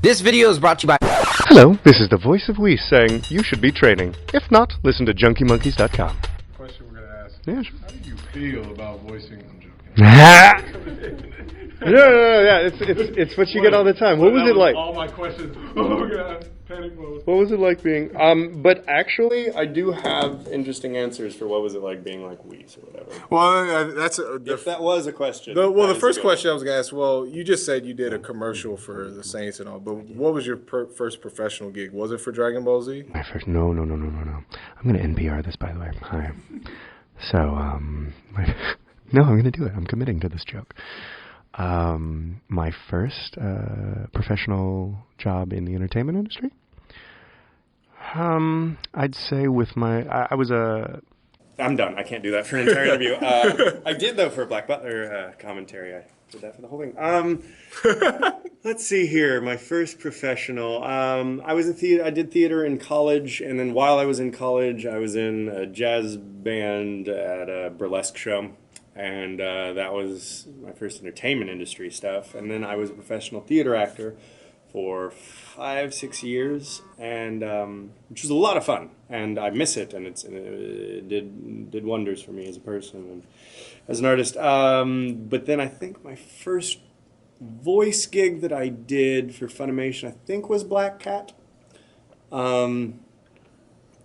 This video is brought to you by... Hello, this is the voice of Whis saying you should be training. If not, listen to JunkieMonkeys.com. Question we're gonna ask. Yeah, sure. How do you feel about voicing? I'm joking. Yeah. It's what you get all the time. What was it like? All my questions. Oh god, panic mode. What was it like being? But actually, I do have interesting answers for what was it like being like Whis or whatever. Well, If that was a question. the first question I was gonna ask. Well, you just said you did a commercial for the Saints and all, but what was your first professional gig? Was it for Dragon Ball Z? My first no. I'm gonna NPR this, by the way. Hi. So no, I'm gonna do it. I'm committing to this joke. My first professional job in the entertainment industry. I'd say with I was a. I'm done. I can't do that for an entire interview. I did though for a Black Butler commentary. I did that for the whole thing. Let's see here. My first professional. I was in theater. I did theater in college, and then while I was in college, I was in a jazz band at a burlesque show. And that was my first entertainment industry stuff. And then I was a professional theater actor for 5-6 years, and which was a lot of fun. And I miss it, and it did wonders for me as a person and as an artist. But then I think my first voice gig that I did for Funimation, I think, was Black Cat.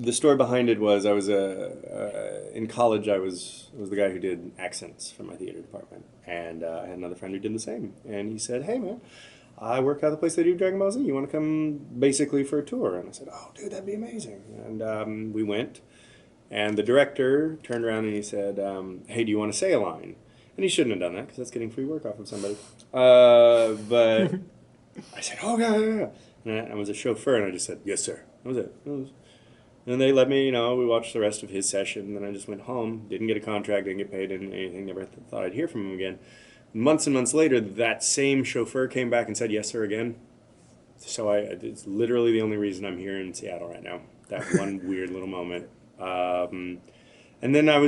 The story behind it was I was in college. I was the guy who did accents for my theater department, and I had another friend who did the same. And he said, "Hey man, I work out the place they do Dragon Ball Z. You want to come basically for a tour?" And I said, "Oh dude, that'd be amazing." And we went, and the director turned around and he said, "Hey, do you want to say a line?" And he shouldn't have done that because that's getting free work off of somebody. But I said, "Oh yeah." And I was a chauffeur, and I just said, "Yes sir." That was it. And they let me, we watched the rest of his session, and then I just went home, didn't get a contract, didn't get paid, didn't anything, never thought I'd hear from him again. Months and months later, that same chauffeur came back and said, "Yes, sir," again. So it's literally the only reason I'm here in Seattle right now, that one weird little moment. And then I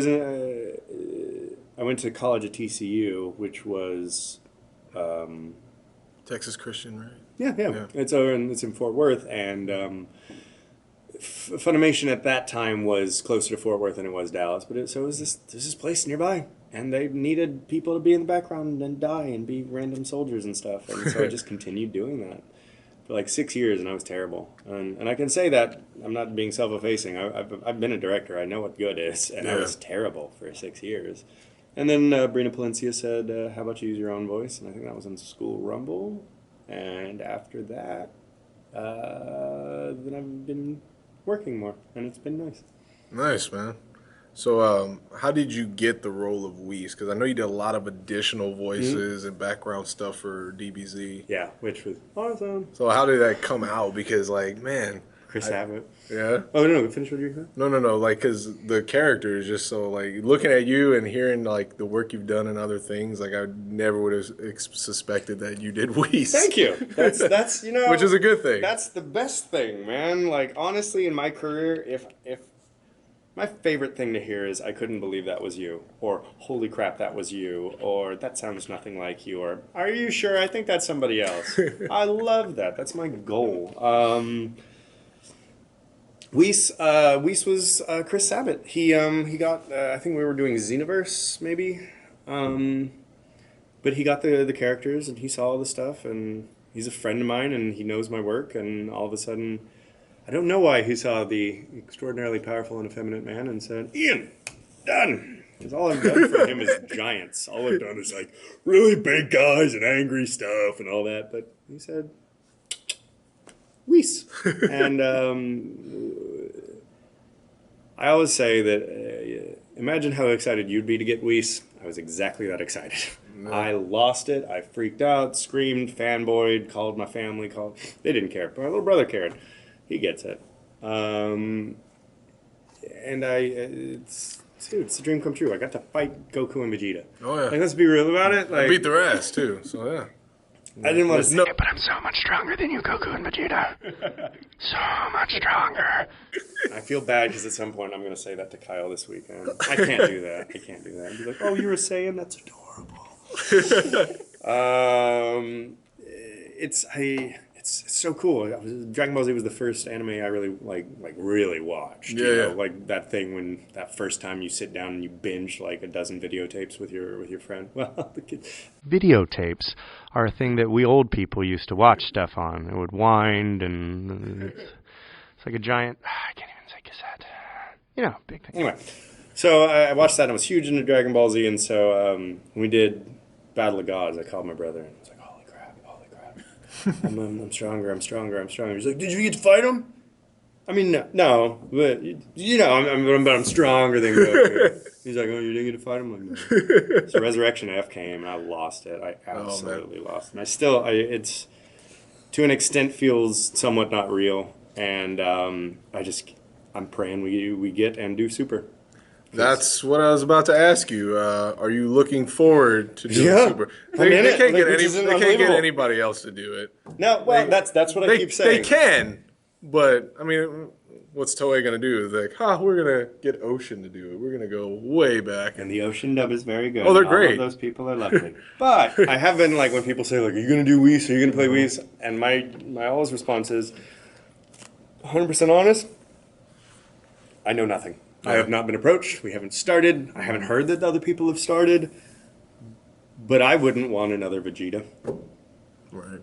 went to college at TCU, which was... Texas Christian, right? Yeah. It's in Fort Worth, and... Funimation at that time was closer to Fort Worth than it was Dallas, but there's this place nearby, and they needed people to be in the background and die and be random soldiers and stuff, and so I just continued doing that for like 6 years, and I was terrible. And I can say that I'm not being self-effacing. I've been a director. I know what good is, and I was terrible for 6 years. And then Brina Palencia said, "How about you use your own voice?" And I think that was in School Rumble, and after that, then I've been working more, and it's been nice. Nice, man. So, how did you get the role of Whis? Because I know you did a lot of additional voices and background stuff for DBZ. Yeah, which was awesome. So, how did that come out? Because, like, man, Chris Abbott. Yeah. Oh no! Finish what you're saying. No. Like, because the character is just so like looking at you and hearing like the work you've done and other things. Like, I never would have suspected that you did Whis. Thank you. That's which is a good thing. That's the best thing, man. Like, honestly, in my career, if my favorite thing to hear is "I couldn't believe that was you," or "Holy crap, that was you," or "That sounds nothing like you," or "Are you sure? I think that's somebody else." I love that. That's my goal. Whis was Chris Sabat. He got I think we were doing Xenoverse maybe, but he got the characters and he saw all the stuff, and he's a friend of mine and he knows my work, and all of a sudden, I don't know why he saw the extraordinarily powerful and effeminate man and said, "Ian, done." Because all I've done for him is giants. All I've done is like really big guys and angry stuff and all that, but he said, Whis. And I always say that imagine how excited you'd be to get Whis. I was exactly that excited. No. I lost it. I freaked out, screamed, fanboyed, called my family. They didn't care, but my little brother cared. He gets it. And it's a dream come true. I got to fight Goku and Vegeta. Oh yeah. Like, let's be real about it. Like, I beat their ass too. So yeah. I didn't want to say it, but I'm so much stronger than you, Goku and Vegeta. So much stronger. I feel bad because at some point I'm going to say that to Kyle this weekend. I can't do that. I'd be like, "Oh, you were saying that's adorable." It's it's so cool. Dragon Ball Z was the first anime I really really watched. Yeah, You know, yeah. like that thing when that first time you sit down and you binge like a dozen videotapes with your friend. Well, the kid. Videotapes are a thing that we old people used to watch stuff on. It would wind and it's like a giant. I can't even say cassette. You know, big thing. Anyway, so I watched that and I was huge into Dragon Ball Z, and so when we did Battle of Gods, I called my brother and I was like, holy crap. I'm stronger. He's like, did you get to fight him? I mean, no, but you know, I'm stronger than Goku. He's like, oh, you didn't get to fight him? I'm like, no. So Resurrection F came, and I lost it. I absolutely lost it. And it's to an extent feels somewhat not real, and I'm praying we get and do Super. That's what I was about to ask you. Are you looking forward to doing Yeah, Super? I'm in it. They Which is can't get unbelievable. anybody else to do it. No, well, that's what I keep saying. They can, but I mean, what's Toei gonna do? Like, we're gonna get Ocean to do it. We're gonna go way back. And the Ocean dub is very good. Oh, they're All great. of those people are lovely. But I have been like, when people say like, are you gonna do Whis? Are you gonna play Whis? And my always response is, 100% honest, I know nothing. I have not been approached. We haven't started. I haven't heard that other people have started. But I wouldn't want another Vegeta. Right.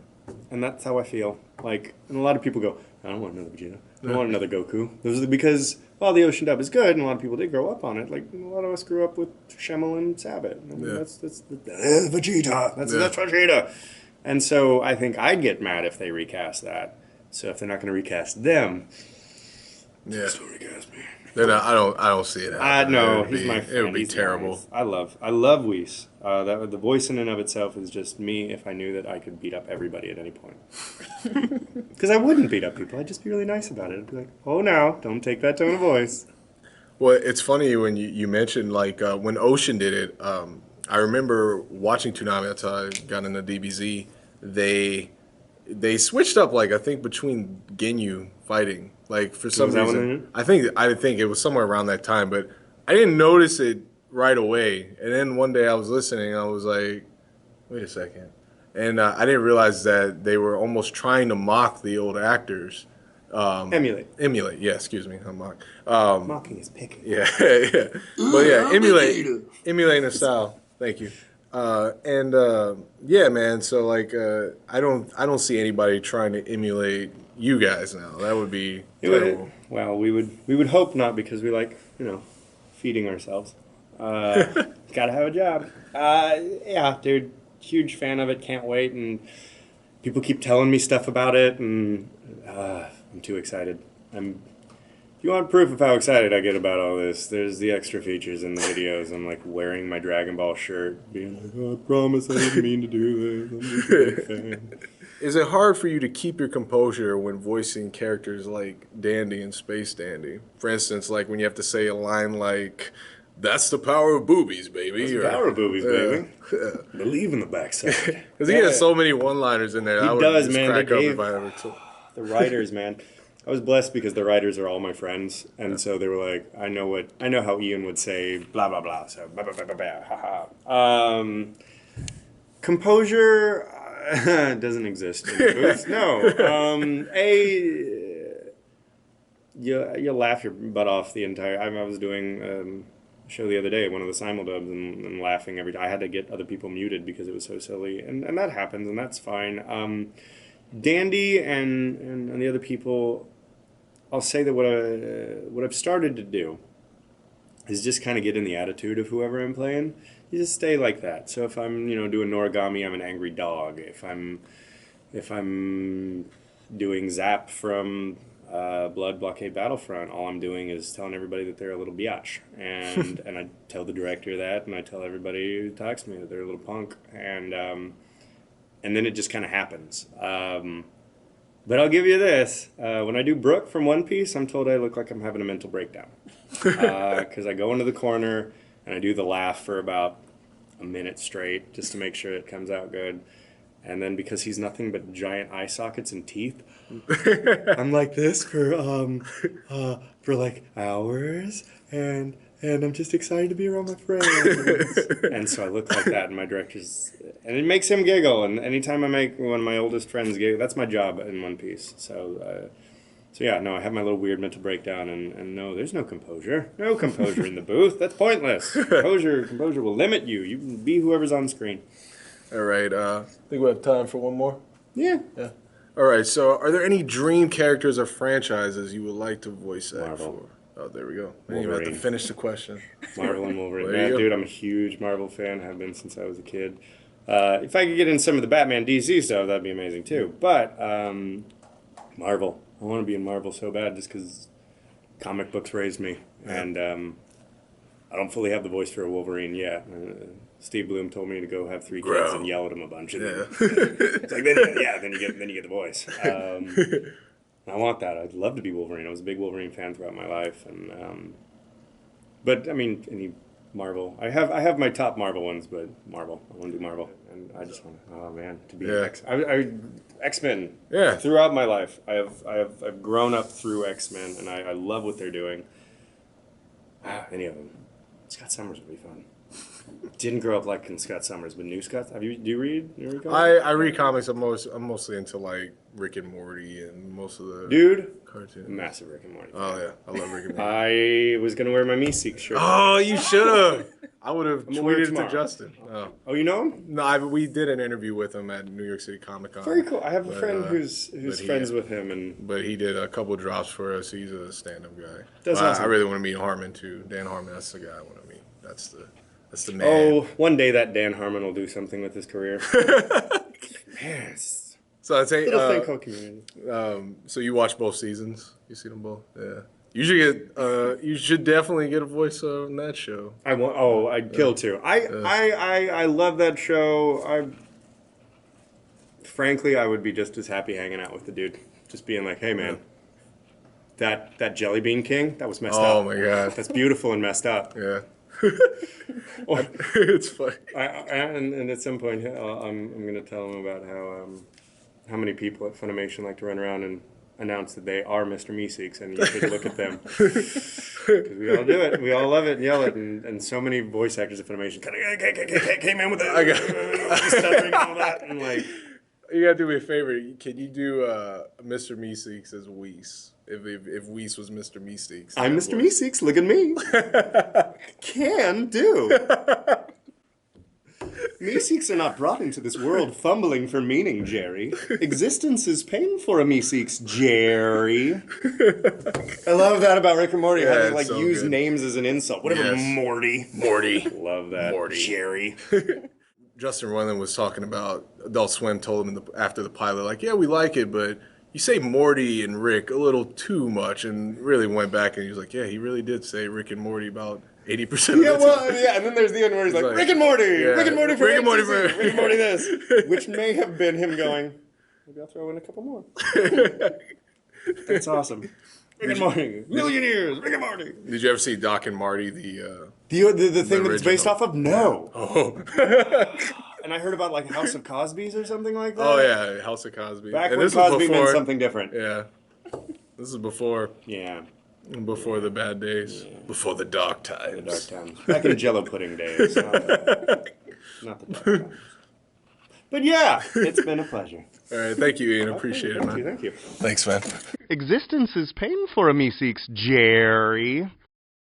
And that's how I feel. Like, and a lot of people go, I don't want another Vegeta. I don't want another Goku. Those are because, while the Ocean dub is good, and a lot of people did grow up on it, like, a lot of us grew up with Schemmel and Sabbath. I mean, that's Vegeta. That's Vegeta. And so I think I'd get mad if they recast that. So if they're not going to recast them, just don't recast me. I don't see it happening. No, he's my friend. It would be He's terrible. Nice. I love Whis. The voice in and of itself is just me if I knew that I could beat up everybody at any point. Because I wouldn't beat up people. I'd just be really nice about it. I'd be like, oh, now, don't take that tone of voice. Well, it's funny when you mentioned, like, when Ocean did it, I remember watching Toonami. That's how I got into DBZ. They switched up, like, I think, between Ginyu fighting. Like, for some reason, I think it was somewhere around that time, but I didn't notice it right away. And then one day I was listening, I was like, wait a second. And I didn't realize that they were almost trying to mock the old actors. Emulate. Yeah, excuse me, I'm mock. Mocking is picking. Yeah, yeah. But yeah, emulate the style. Thank you. Yeah, man. So like, I don't see anybody trying to emulate you guys now. That would be terrible. Well, we would hope not, because we like, feeding ourselves. Gotta have a job. Yeah, dude, huge fan of it. Can't wait, and people keep telling me stuff about it, and I'm too excited. If you want proof of how excited I get about all this, there's the extra features in the videos. I'm like wearing my Dragon Ball shirt, being like, oh, I promise I didn't mean to do this. I'm just a big fan. Is it hard for you to keep your composure when voicing characters like Dandy and Space Dandy? For instance, like when you have to say a line like, "That's the power of boobies, baby." That's the power of boobies, baby. Believe in the backside. Because he has so many one-liners in there. He I would does, just man. crack up if I ever told. The writers, man. I was blessed because the writers are all my friends, and so they were like, I know how Ian would say blah blah blah. So blah blah blah blah blah. Ha ha. Composure doesn't exist in the booth. No. You laugh your butt off the entire. I was doing a show the other day, one of the simuldubs, and laughing every time. I had to get other people muted because it was so silly, and that happens, and that's fine. Dandy and the other people, I'll say that what I've started to do is just kind of get in the attitude of whoever I'm playing. You just stay like that. So if I'm doing Noragami, I'm an angry dog. If I'm doing Zap from Blood Blockade Battlefront, all I'm doing is telling everybody that they're a little biatch, and I tell the director that, and I tell everybody who talks to me that they're a little punk, and then it just kind of happens. But I'll give you this. When I do Brooke from One Piece, I'm told I look like I'm having a mental breakdown. Because I go into the corner and I do the laugh for about a minute straight just to make sure it comes out good. And then because he's nothing but giant eye sockets and teeth, I'm like this for like hours. And I'm just excited to be around my friends. And so I look like that, and my directors, And it makes him giggle. And anytime I make one of my oldest friends giggle, that's my job in One Piece. So yeah, no, I have my little weird mental breakdown, and no, there's no composure. No composure in the booth. That's pointless. Composure will limit you. You can be whoever's on screen. All right. I think we have time for one more. Yeah. All right. So, are there any dream characters or franchises you would like to voice act Marvel. for? Oh, there we go. And you have to finish the question. Marvel and Wolverine. There you go. Dude, I'm a huge Marvel fan. Have been since I was a kid. If I could get in some of the Batman DC stuff, that'd be amazing too. But Marvel. I want to be in Marvel so bad just because comic books raised me. Yeah. And I don't fully have the voice for a Wolverine yet. Steve Bloom told me to go have 3 kids and yell at them a bunch. And it's like, then you get the voice. I want that. I'd love to be Wolverine. I was a big Wolverine fan throughout my life. But, I mean, any Marvel. I have my top Marvel ones, but Marvel. I want to do Marvel. And I just want to, be X-Men. Yeah. Throughout my life, I've grown up through X-Men, and I love what they're doing. Any of them. Scott Summers would be fun. Didn't grow up liking Scott Summers, but new Scott. Do you read? I read comics. I'm mostly into like Rick and Morty and most of the cartoons. Massive Rick and Morty. Oh yeah, I love Rick and Morty. I was gonna wear my Meeseeks shirt. Oh, you should have. I would have tweeted it tomorrow. to Justin. Oh, you know him? No, we did an interview with him at New York City Comic-Con. Very cool. I have a friend who's friends with him, but he did a couple drops for us. He's a stand-up guy. That's awesome. I really want to meet Harmon too. Dan Harmon, that's the guy I want to meet. That's the man. Oh, one day that Dan Harmon will do something with his career. Man, so I'd say little thing called Community. So you watched both seasons? You see them both? Yeah. You should definitely get a voice on that show. I'd kill to. I love that show. Frankly, I would be just as happy hanging out with the dude. Just being like, hey man, that Jelly Bean King, that was messed up. Oh my god. That's beautiful and messed up. Yeah. It's funny. And at some point, I'm going to tell him about how many people at Funimation like to run around and announce that they are Mr. Meeseeks, and you should look at them. Because we all do it. We all love it and yell it. And so many voice actors at Funimation came in with stuttering and all that. And like, you got to do me a favor. Can you do Mr. Meeseeks as Whis? If Whis was Mr. Meeseeks. I'm Mr. Meeseeks. Look at me. Can do. Meeseeks are not brought into this world fumbling for meaning, Jerry. Existence is paying for a Meeseeks, Jerry. I love that about Rick and Morty. How they like use names as an insult. Whatever, Morty. Love that. Morty. Jerry. Justin Roiland was talking about Adult Swim told him after the pilot, like, yeah, we like it, but you say Morty and Rick a little too much, and really went back and he was like, yeah, he really did say Rick and Morty about 80% of the time. And then there's the end where he's like, Rick and Morty! Yeah. Rick and Morty for Rick and Morty Rick and Morty this. Which may have been him going, maybe I'll throw in a couple more. That's awesome. Rick and Morty. Million years, Rick and Morty. Did you ever see Doc and Marty, the thing that it's based off of? No. Oh. And I heard about like House of Cosby's or something like that. Oh yeah, House of Cosby. Back when Cosby meant something different. Yeah. This is before. Yeah. Before the bad days. Yeah. Before the dark times. The dark times. Back in Jello pudding days. Not the dark times. But yeah, it's been a pleasure. All right, thank you, Ian. Appreciate it, man. Thank you. Thanks, man. Existence is pain for a Meeseeks, Jerry.